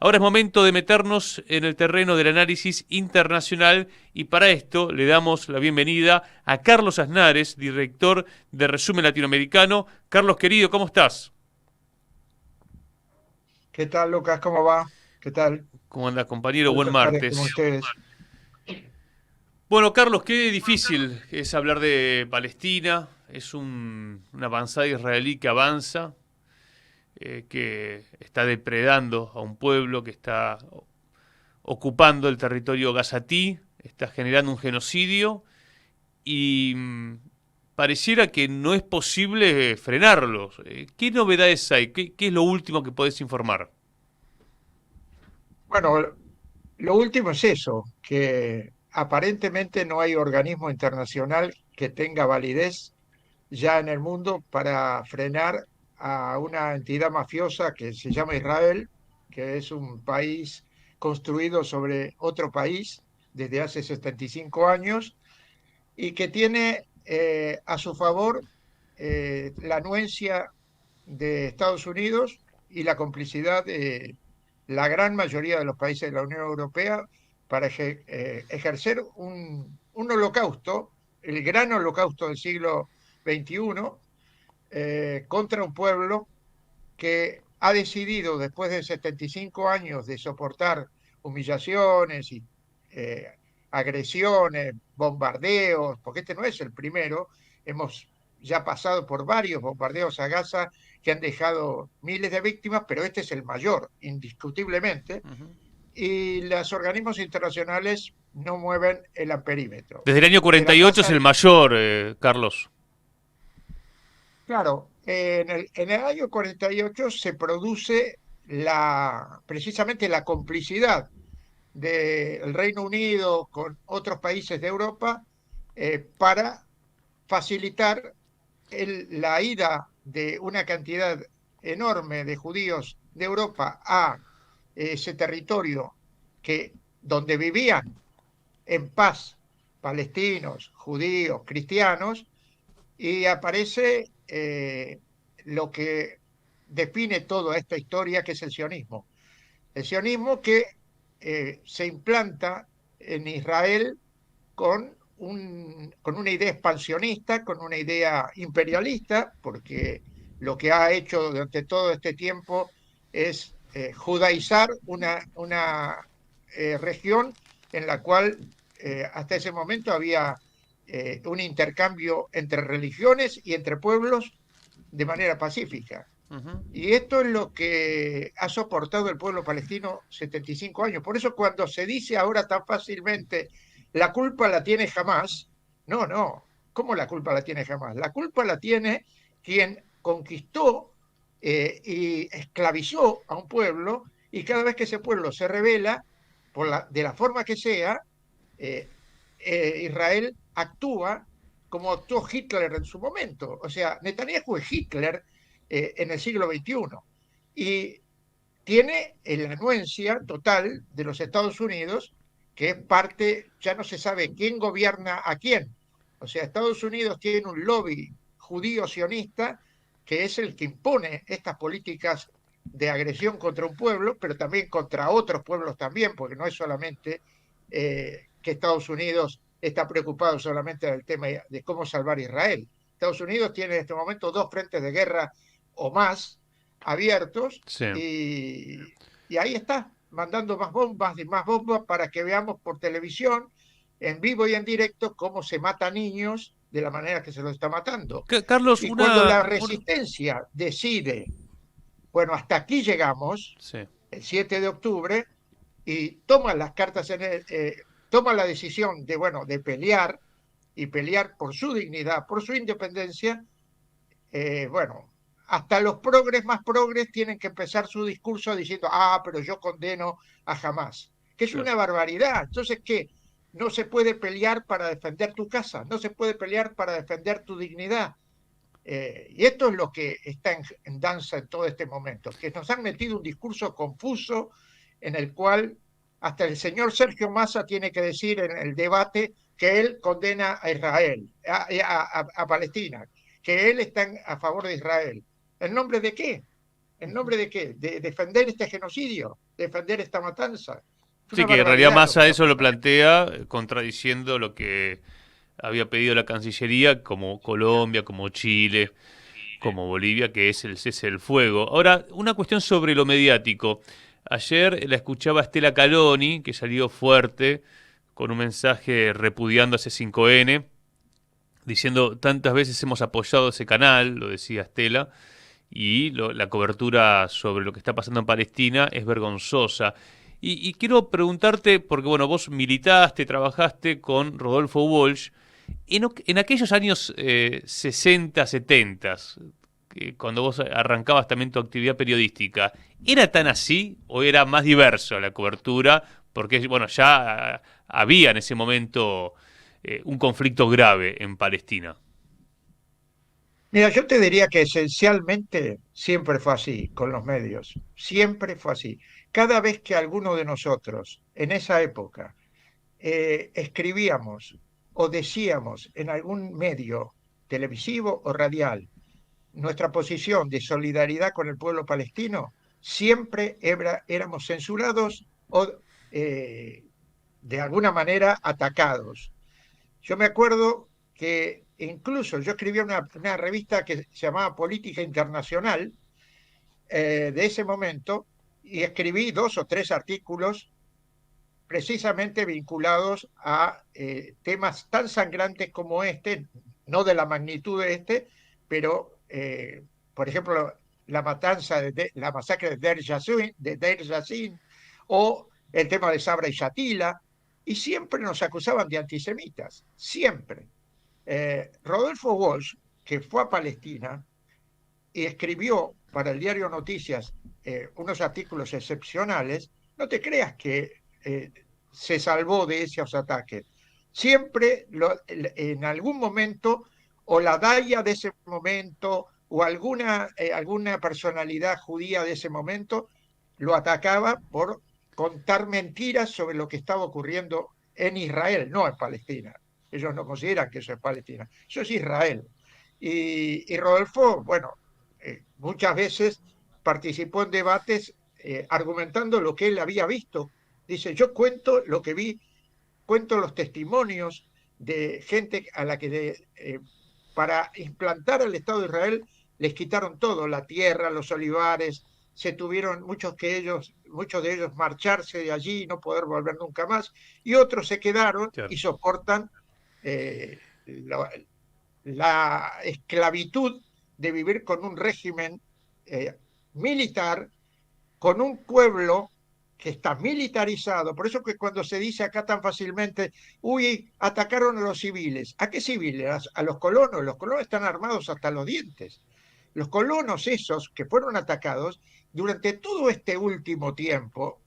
Ahora es momento de meternos en el terreno del análisis internacional y para esto le damos la bienvenida a Carlos Aznares, director de Resumen Latinoamericano. Carlos, querido, ¿cómo estás? ¿Qué tal, Lucas? ¿Cómo va? ¿Qué tal? ¿Cómo andas, compañero? Buen Gusto estar con martes. ustedes. Bueno, Carlos, qué difícil es hablar de Palestina. Es una avanzada israelí que avanza, que está depredando a un pueblo, que está ocupando el territorio gazatí, está generando un genocidio y pareciera que no es posible frenarlos. ¿Qué novedades hay? ¿Qué es lo último que podés informar? Bueno, lo último es eso, que aparentemente no hay organismo internacional que tenga validez ya en el mundo para frenar a una entidad mafiosa que se llama Israel, que es un país construido sobre otro país desde hace 75 años y que tiene a su favor la anuencia de Estados Unidos y la complicidad de la gran mayoría de los países de la Unión Europea para ejercer un holocausto, el gran holocausto del siglo XXI, contra un pueblo que ha decidido, después de 75 años de soportar humillaciones y eh, agresiones, bombardeos, porque este no es el primero, hemos ya pasado por varios bombardeos a Gaza que han dejado miles de víctimas, pero este es el mayor, indiscutiblemente, Ujú. y los organismos internacionales no mueven el amperímetro. Desde el año De la 48 es tasa, el mayor, Carlos. claro, en el año 48 se produce precisamente la complicidad del Reino Unido con otros países de Europa para facilitar la ida de una cantidad enorme de judíos de Europa a ese territorio donde vivían en paz palestinos, judíos, cristianos, y aparece lo que define toda esta historia, que es el sionismo. El sionismo que se implanta en Israel con una idea expansionista, con una idea imperialista, porque lo que ha hecho durante todo este tiempo es judaizar una región en la cual hasta ese momento había un intercambio entre religiones y entre pueblos de manera pacífica. Ujú. Y esto es lo que ha soportado el pueblo palestino 75 años. Por eso cuando se dice ahora tan fácilmente, la culpa la tiene Hamás, no, no, ¿cómo la culpa la tiene Hamás? La culpa la tiene quien conquistó y esclavizó a un pueblo y cada vez que ese pueblo se rebela, de la forma que sea, eh, Israel actúa como actuó Hitler en su momento. O sea, Netanyahu es Hitler en el siglo XXI y tiene la anuencia total de los Estados Unidos, que es parte, ya no se sabe quién gobierna a quién. O sea, Estados Unidos tiene un lobby judío sionista que es el que impone estas políticas de agresión contra un pueblo, pero también contra otros pueblos también, porque no es solamente que Estados Unidos está preocupado solamente del tema de cómo salvar Israel. Estados Unidos tiene en este momento dos frentes de guerra o más abiertos Sí. y ahí está, mandando más bombas y más bombas para que veamos por televisión, en vivo y en directo, cómo se mata niños de la manera que se los está matando. Carlos, Y cuando la resistencia decide, bueno, hasta aquí llegamos, Sí. el 7 de octubre, y toma las cartas toma la decisión de, bueno, de pelear y pelear por su dignidad, por su independencia, bueno, hasta los progres más progres tienen que empezar su discurso diciendo, ah, pero yo condeno a Hamás, que es Claro. una barbaridad. Entonces, ¿qué? No se puede pelear para defender tu casa, no se puede pelear para defender tu dignidad. Y esto es lo que está en danza en todo este momento, que nos han metido un discurso confuso en el cual hasta el señor Sergio Massa tiene que decir en el debate que él condena a Israel, a Palestina, que él está a favor de Israel. ¿En nombre de qué? ¿En nombre de qué? ¿De defender este genocidio? defender esta matanza. Es Sí, una que en realidad barbaridad lo que Massa está eso lo pasando. plantea contradiciendo lo que había pedido la Cancillería, como Colombia, como Chile, como Bolivia, que es el cese del fuego. Ahora, una cuestión sobre lo mediático. Ayer la escuchaba Estela Caloni, que salió fuerte con un mensaje repudiando a C5N, diciendo tantas veces hemos apoyado ese canal, lo decía Estela, y la cobertura sobre lo que está pasando en Palestina es vergonzosa. Y quiero preguntarte, porque bueno, vos militaste, trabajaste con Rodolfo Walsh, en aquellos años 60, 70, cuando vos arrancabas también tu actividad periodística, ¿era tan así o era más diverso la cobertura? Porque, bueno, ya había en ese momento un conflicto grave en Palestina. Mira, yo te diría que esencialmente siempre fue así con los medios, siempre fue así. Cada vez que alguno de nosotros en esa época escribíamos o decíamos en algún medio televisivo o radial nuestra posición de solidaridad con el pueblo palestino, siempre éramos censurados o de alguna manera atacados. Yo me acuerdo que incluso yo escribía una revista que se llamaba Política Internacional de ese momento y escribí 2 o 3 artículos precisamente vinculados a temas tan sangrantes como este, no de la magnitud de este, pero, por ejemplo, la matanza, la masacre de Deir Yassin, o el tema de Sabra y Shatila, y siempre nos acusaban de antisemitas, siempre. Rodolfo Walsh, que fue a Palestina y escribió para el diario Noticias unos artículos excepcionales, no te creas que se salvó de esos ataques. Siempre en algún momento, o la Daya de ese momento, o alguna personalidad judía de ese momento, lo atacaba por contar mentiras sobre lo que estaba ocurriendo en Israel, no en Palestina. Ellos no consideran que eso es Palestina, eso es Israel. Y Rodolfo, bueno, muchas veces participó en debates argumentando lo que él había visto. Dice, yo cuento lo que vi, cuento los testimonios de gente a la que para implantar el Estado de Israel les quitaron todo, la tierra, los olivares, se tuvieron muchos de ellos marcharse de allí y no poder volver nunca más, y otros se quedaron Claro. y soportan la esclavitud de vivir con un régimen militar, con un pueblo que está militarizado. Por eso que cuando se dice acá tan fácilmente, uy, atacaron a los civiles. ¿A qué civiles? A los colonos. Los colonos están armados hasta los dientes. Los colonos esos que fueron atacados durante todo este último tiempo,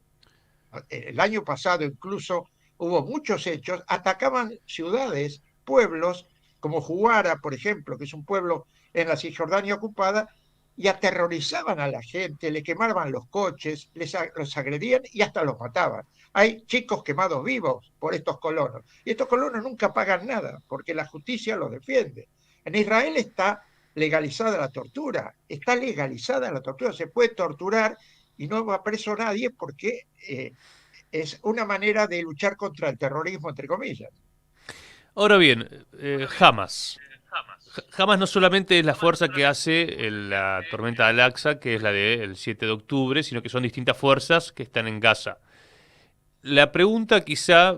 el año pasado incluso hubo muchos hechos, atacaban ciudades, pueblos, como Juara, por ejemplo, que es un pueblo en la Cisjordania ocupada, y aterrorizaban a la gente, le quemaban los coches, los agredían y hasta los mataban. Hay chicos quemados vivos por estos colonos. Y estos colonos nunca pagan nada, porque la justicia los defiende. En Israel está legalizada la tortura, se puede torturar y no va preso nadie porque es una manera de luchar contra el terrorismo, entre comillas. Ahora bien, Hamas. Hamas no solamente es la fuerza que hace la tormenta de Al-Aqsa, que es la del 7 de octubre, sino que son distintas fuerzas que están en Gaza. La pregunta quizá,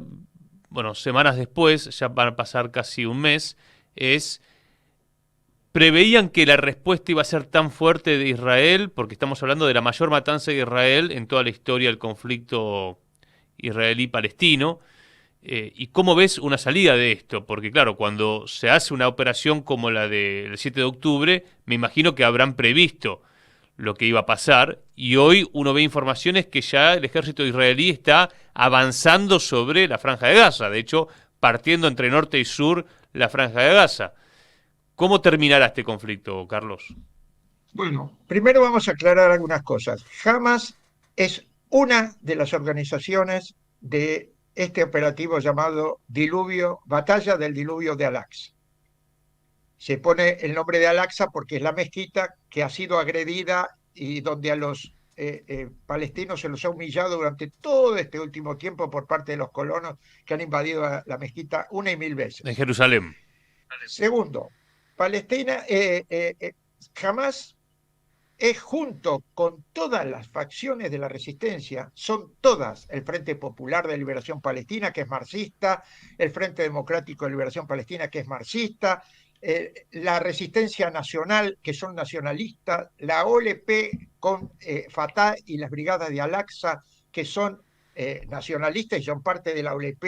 bueno, semanas después, ya van a pasar casi un mes, es, ¿preveían que la respuesta iba a ser tan fuerte de Israel? Porque estamos hablando de la mayor matanza de Israel en toda la historia del conflicto israelí-palestino. ¿Y cómo ves una salida de esto? Porque claro, cuando se hace una operación como la del 7 de octubre, me imagino que habrán previsto lo que iba a pasar y hoy uno ve informaciones que ya el ejército israelí está avanzando sobre la franja de Gaza, de hecho, partiendo entre norte y sur la franja de Gaza. ¿Cómo terminará este conflicto, Carlos? Bueno, primero vamos a aclarar algunas cosas. Hamas es una de las organizaciones de este operativo llamado Batalla del Diluvio de Al-Aqsa. Se pone el nombre de Al-Aqsa porque es la mezquita que ha sido agredida y donde a los palestinos se los ha humillado durante todo este último tiempo por parte de los colonos que han invadido la mezquita una y mil En veces. Jerusalén. Segundo, Palestina, jamás es junto con todas las facciones de la resistencia, son todas el Frente Popular de Liberación Palestina, que es marxista, el Frente Democrático de Liberación Palestina, que es marxista, la Resistencia Nacional, que son nacionalistas, la OLP con Fatah y las brigadas de Al-Aqsa, que son nacionalistas y son parte de la OLP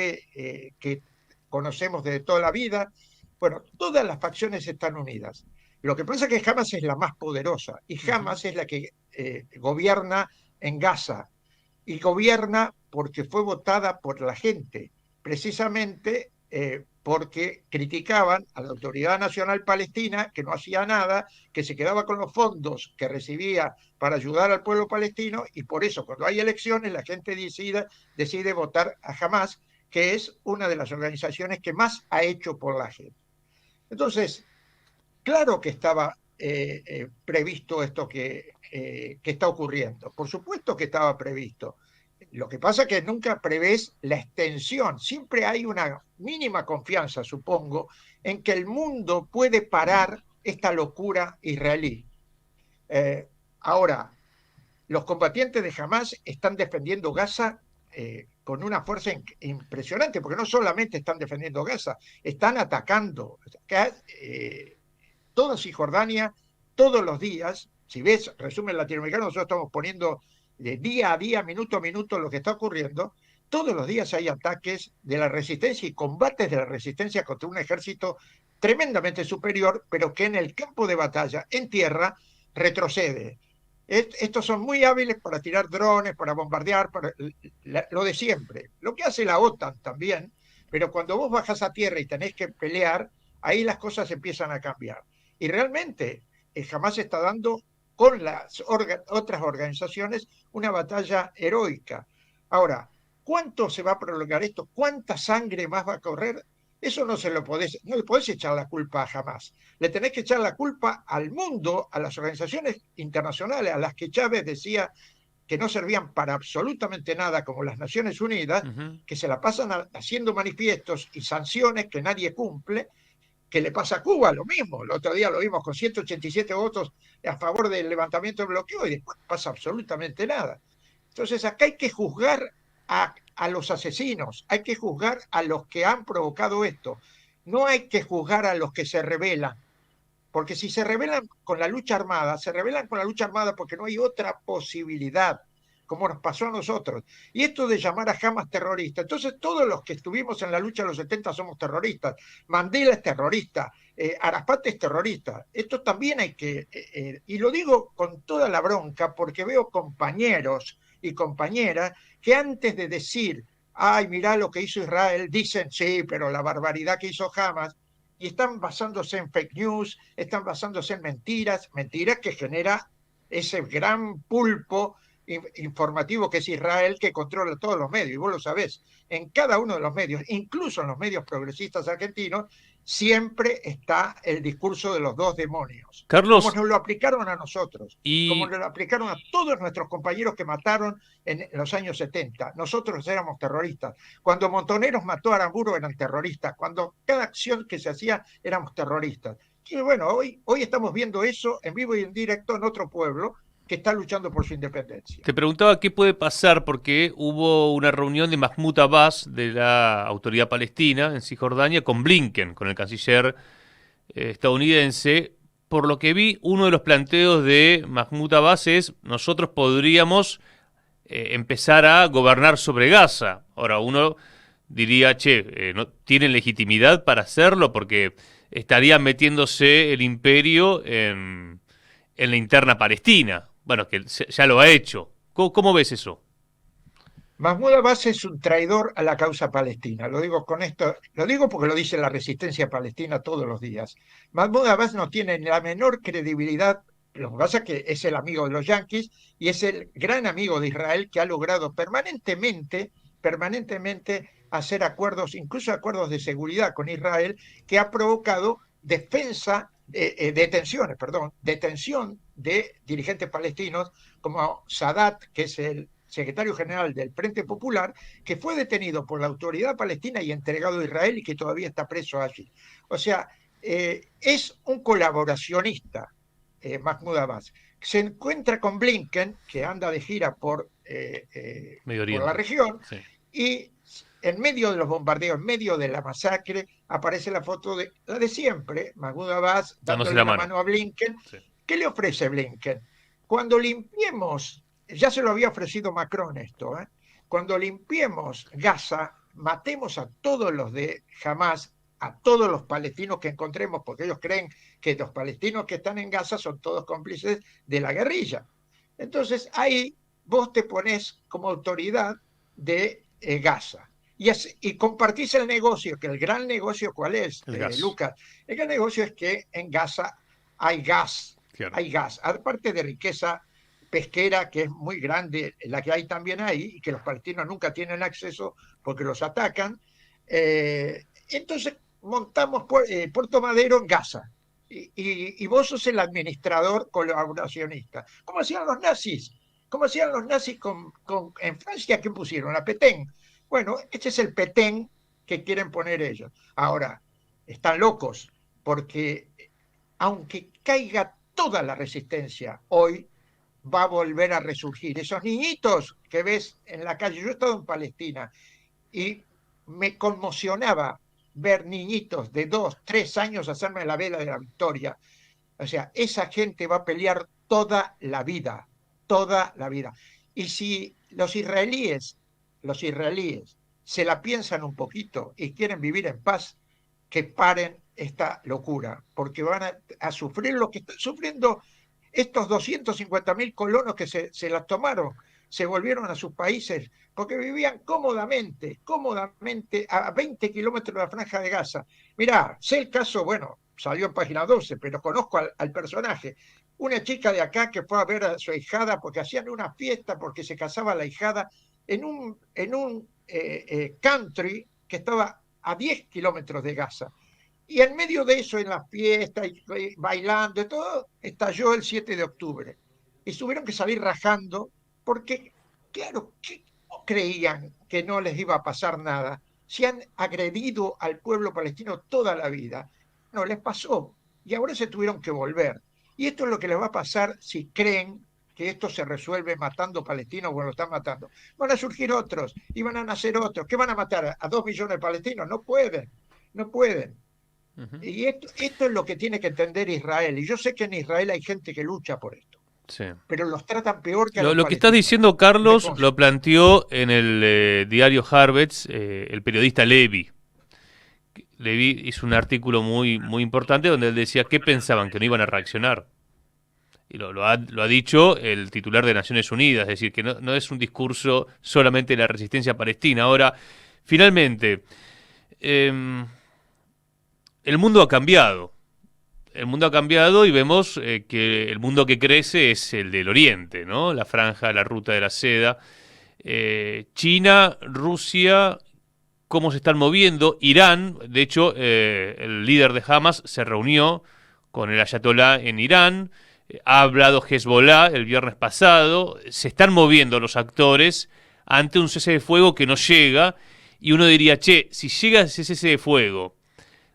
que conocemos desde toda la vida. Bueno, todas las facciones están unidas. Lo que pasa es que Hamas es la más poderosa y Ujú. Hamas es la que gobierna en Gaza y gobierna porque fue votada por la gente, precisamente porque criticaban a la Autoridad Nacional Palestina, que no hacía nada, que se quedaba con los fondos que recibía para ayudar al pueblo palestino, y por eso cuando hay elecciones la gente decide votar a Hamas, que es una de las organizaciones que más ha hecho por la gente. Entonces, claro que estaba previsto esto que está ocurriendo. Por supuesto que estaba previsto. Lo que pasa es que nunca prevés la extensión. Siempre hay una mínima confianza, supongo, en que el mundo puede parar esta locura israelí. Eh, Ahora, los combatientes de Hamas están defendiendo Gaza con una fuerza impresionante, porque no solamente están defendiendo Gaza, están atacando. Toda Cisjordania, todos los días. Si ves resumen latinoamericano, nosotros estamos poniendo de día a día, minuto a minuto, lo que está ocurriendo. Todos los días hay ataques de la resistencia y combates de la resistencia contra un ejército tremendamente superior, pero que en el campo de batalla, en tierra, retrocede. Estos son muy hábiles para tirar drones, para bombardear, para lo de siempre. Lo que hace la OTAN también, pero cuando vos bajas a tierra y tenés que pelear, ahí las cosas empiezan a cambiar. Y realmente jamás está dando con las otras organizaciones una batalla heroica. Ahora, ¿cuánto se va a prolongar esto? ¿Cuánta sangre más va a correr? Eso no le podés echar la culpa a Hamas. Le tenés que echar la culpa al mundo, a las organizaciones internacionales, a las que Chávez decía que no servían para absolutamente nada, como las Naciones Unidas, Ujú. que se la pasan haciendo manifiestos y sanciones que nadie cumple, que le pasa a Cuba, lo mismo. El otro día lo vimos con 187 votos a favor del levantamiento del bloqueo y después no pasa absolutamente nada. Entonces acá hay que juzgar a los asesinos, hay que juzgar a los que han provocado esto. No hay que juzgar a los que se rebelan, porque si se rebelan con la lucha armada, se rebelan con la lucha armada porque no hay otra posibilidad, como nos pasó a nosotros. Y esto de llamar a Hamas terrorista, entonces todos los que estuvimos en la lucha de los 70 somos terroristas. Mandela es terrorista, Arafat es terrorista. Esto también hay que, y lo digo con toda la bronca, porque veo compañeros y compañeras que antes de decir, ay, mirá lo que hizo Israel, dicen, sí, pero la barbaridad que hizo Hamas, y están basándose en fake news, están basándose en mentiras, mentiras que genera ese gran pulpo informativo que es Israel, que controla todos los medios, y vos lo sabés, en cada uno de los medios, incluso en los medios progresistas argentinos, siempre está el discurso de los dos demonios, como Carlos, nos lo aplicaron a nosotros, como y nos lo aplicaron a todos nuestros compañeros que mataron en los años 70. Nosotros éramos terroristas. Cuando Montoneros mató a Aramburu eran terroristas. Cuando cada acción que se hacía éramos terroristas. Y bueno, hoy estamos viendo eso en vivo y en directo en otro pueblo que está luchando por su independencia. te preguntaba qué puede pasar porque hubo una reunión de Mahmoud Abbas de la Autoridad Palestina en Cisjordania con Blinken, con el canciller estadounidense. Por lo que vi, uno de los planteos de Mahmoud Abbas es nosotros podríamos empezar a gobernar sobre Gaza. Ahora, uno diría, che, ¿no tienen legitimidad para hacerlo? Porque estaría metiéndose el imperio en la interna palestina. Bueno, que ya lo ha hecho. ¿Cómo ves eso? Mahmoud Abbas es un traidor a la causa palestina. Lo digo con esto, lo digo porque lo dice la resistencia palestina todos los días. Mahmoud Abbas no tiene la menor credibilidad. Lo que pasa es que es el amigo de los yanquis y es el gran amigo de Israel que ha logrado permanentemente hacer acuerdos, incluso acuerdos de seguridad con Israel, que ha provocado detención de dirigentes palestinos, como Sadat, que es el secretario general del Frente Popular, que fue detenido por la autoridad palestina y entregado a Israel y que todavía está preso allí. O sea, es un colaboracionista, Mahmoud Abbas. Se encuentra con Blinken, que anda de gira Medio por la Oriente. región, Sí. y en medio de los bombardeos, en medio de la masacre, aparece la foto de la de siempre, Mahmoud Abbas Dándose dándole la la mano. mano a Blinken. Sí. ¿Qué le ofrece Blinken? Cuando limpiemos, ya se lo había ofrecido Macron esto, cuando limpiemos Gaza, matemos a todos los de Hamas, a todos los palestinos que encontremos, porque ellos creen que los palestinos que están en Gaza son todos cómplices de la guerrilla. Entonces ahí vos te pones como autoridad de Gaza. Y compartís el negocio, que el gran negocio, ¿cuál es, El gas. Lucas? El gran negocio es que en Gaza hay gas, Claro. hay gas, aparte de riqueza pesquera, que es muy grande, la que hay también ahí, y que los palestinos nunca tienen acceso porque los atacan. Entonces montamos Puerto Madero en Gaza. Y vos sos el administrador colaboracionista. ¿Cómo hacían los nazis? ¿Cómo hacían los nazis en Francia? ¿Qué pusieron? A Petén. Bueno, este es el Petén que quieren poner ellos. Ahora, están locos, porque aunque caiga toda la resistencia, hoy va a volver a resurgir. Esos niñitos que ves en la calle, yo he estado en Palestina y me conmocionaba ver niñitos de 2, 3 años hacerme la vela de la victoria. O sea, esa gente va a pelear toda la vida. Y si los israelíes se la piensan un poquito y quieren vivir en paz, que paren esta locura, porque van a sufrir lo que están sufriendo estos 250.000 colonos que se las tomaron, se volvieron a sus países, porque vivían cómodamente a 20 kilómetros de la franja de Gaza. Mirá, sé el caso, bueno, salió en página 12, pero conozco al personaje. Una chica de acá que fue a ver a su ahijada porque hacían una fiesta, porque se casaba la ahijada en un country que estaba a 10 kilómetros de Gaza. Y en medio de eso, en las fiestas, y bailando y todo, estalló el 7 de octubre. Y tuvieron que salir rajando porque, claro, ¿qué creían que no les iba a pasar nada? Si han agredido al pueblo palestino toda la vida, no les pasó. Y ahora se tuvieron que volver. Y esto es lo que les va a pasar si creen que esto se resuelve matando palestinos o lo están matando. Van a surgir otros y van a nacer otros. ¿Qué van a matar? ¿A 2 millones de palestinos? No pueden, no pueden. Ujú. Y esto es lo que tiene que entender Israel. Y yo sé que en Israel hay gente que lucha por esto, Sí. pero los tratan peor que a los Lo que estás palestinos. diciendo, Me Carlos, consta. lo planteó en el diario Haaretz el periodista Levi. Levi hizo un artículo muy importante donde él decía qué pensaban, que no iban a reaccionar. Y lo ha dicho el titular de Naciones Unidas, es decir, que no es un discurso solamente de la resistencia palestina. Ahora, finalmente, eh, el mundo ha cambiado. El mundo ha cambiado y vemos que el mundo que crece es el del Oriente, ¿no? La franja, la ruta de la seda. China, Rusia, cómo se están moviendo. Irán, de hecho, el líder de Hamas se reunió con el ayatolá en Irán. Ha hablado Hezbollah el viernes pasado. Se están moviendo los actores ante un cese de fuego que no llega. Y uno diría, che, si llega ese cese de fuego,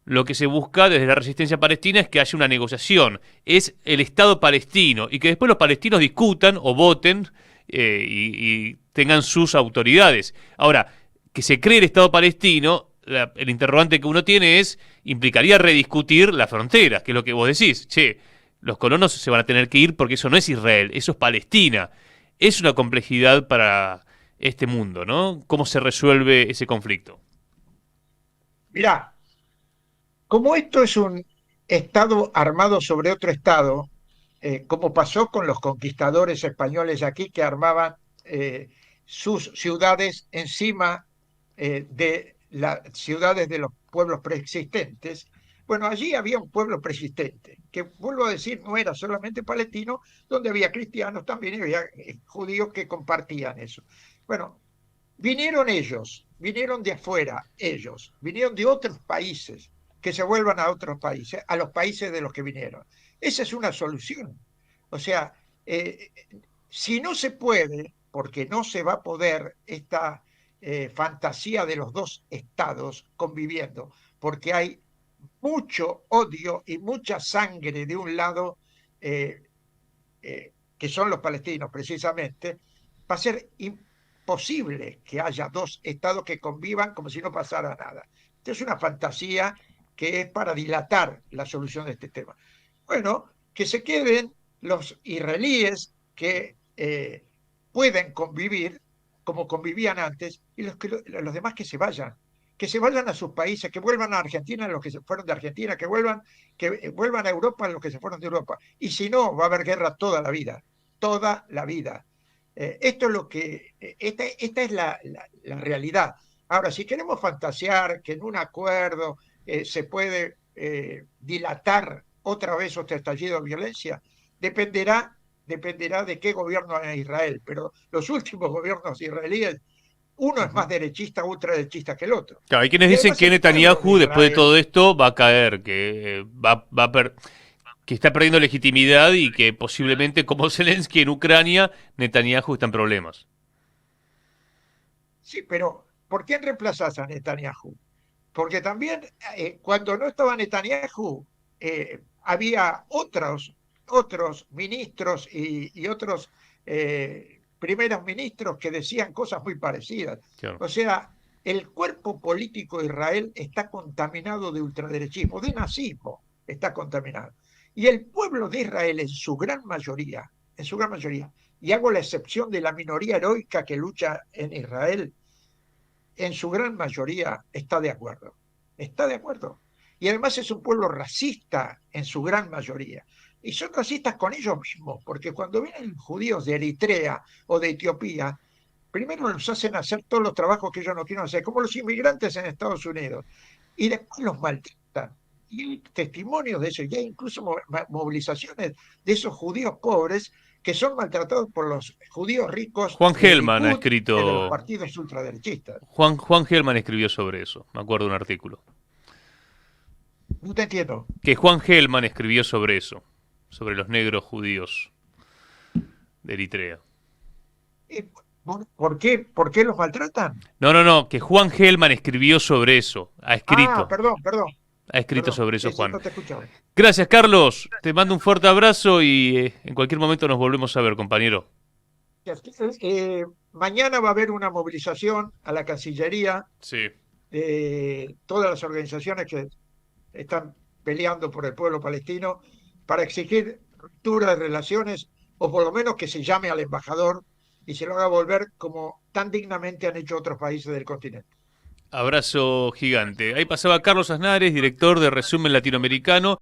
lo que se busca desde la resistencia palestina es que haya una negociación, es el Estado palestino y que después los palestinos discutan o voten y tengan sus autoridades. Ahora, que se cree el Estado palestino, el interrogante que uno tiene es, implicaría rediscutir las fronteras, que es lo que vos decís. Che, los colonos se van a tener que ir porque eso no es Israel, eso es Palestina. Es una complejidad para este mundo, ¿no? ¿Cómo se resuelve ese conflicto? Mirá, como esto es un Estado armado sobre otro Estado, como pasó con los conquistadores españoles aquí que armaban sus ciudades encima de las ciudades de los pueblos preexistentes. Bueno, allí había un pueblo preexistente, que vuelvo a decir, no era solamente palestino, donde había cristianos también y había judíos que compartían eso. Bueno, vinieron ellos, vinieron de afuera, ellos, vinieron de otros países, que se vuelvan a otros países, a los países de los que vinieron. Esa es una solución. O sea, eh, si no se puede, porque no se va a poder esta fantasía de los dos estados conviviendo, porque hay mucho odio y mucha sangre de un lado, eh, que son los palestinos precisamente, va a ser imposible que haya dos estados que convivan como si no pasara nada. Esta es una fantasía que es para dilatar la solución de este tema. Bueno, que se queden los israelíes que pueden convivir como convivían antes y los demás que se vayan a sus países, que vuelvan a Argentina los que se fueron de Argentina, que vuelvan a Europa los que se fueron de Europa. Y si no, va a haber guerra toda la vida, toda la vida. Esto es lo que, esta es la realidad. Ahora, si queremos fantasear que en un acuerdo se puede dilatar otra vez otro estallido de violencia, dependerá de qué gobierno en Israel. Pero los últimos gobiernos israelíes, uno es más derechista, ultraderechista que el otro. Claro, hay quienes Y dicen además que el pueblo de Netanyahu, después de Israel, todo esto, va a caer, que que está perdiendo legitimidad y que posiblemente, como Zelensky en Ucrania, Netanyahu está en problemas. sí, pero ¿por quién reemplazás a Netanyahu? Porque también cuando no estaba Netanyahu, había otros ministros y otros primeros ministros que decían cosas muy parecidas. Claro. O sea, el cuerpo político de Israel está contaminado de ultraderechismo, de nazismo está contaminado. Y el pueblo de Israel en su gran mayoría, y hago la excepción de la minoría heroica que lucha en Israel, en su gran mayoría está de acuerdo. Está de acuerdo. Y además es un pueblo racista en su gran mayoría. Y son racistas con ellos mismos, porque cuando vienen judíos de Eritrea o de Etiopía, primero los hacen hacer todos los trabajos que ellos no quieren hacer, como los inmigrantes en Estados Unidos, y después los maltratan. Y hay testimonios de eso, y hay incluso movilizaciones de esos judíos pobres que son maltratados por los judíos ricos Juan del Gelman ha Likud, de los escrito, partidos ultraderechistas. Juan Gelman escribió sobre eso, me acuerdo de un artículo. No te entiendo. Que Juan Gelman escribió sobre eso, sobre los negros judíos de Eritrea. Eh, ¿Por qué los maltratan? No, que Juan Gelman escribió sobre eso, Ah, perdón, perdón, ha escrito perdón. sobre eso Sí, sí, Juan. no te escuchaba. Gracias Carlos, te mando un fuerte abrazo y en cualquier momento nos volvemos a ver, compañero. Mañana va a haber una movilización a la Cancillería Sí. de todas las organizaciones que están peleando por el pueblo palestino para exigir ruptura de relaciones o por lo menos que se llame al embajador y se lo haga volver como tan dignamente han hecho otros países del continente. Abrazo gigante. Ahí pasaba Carlos Aznares, director de Resumen Latinoamericano.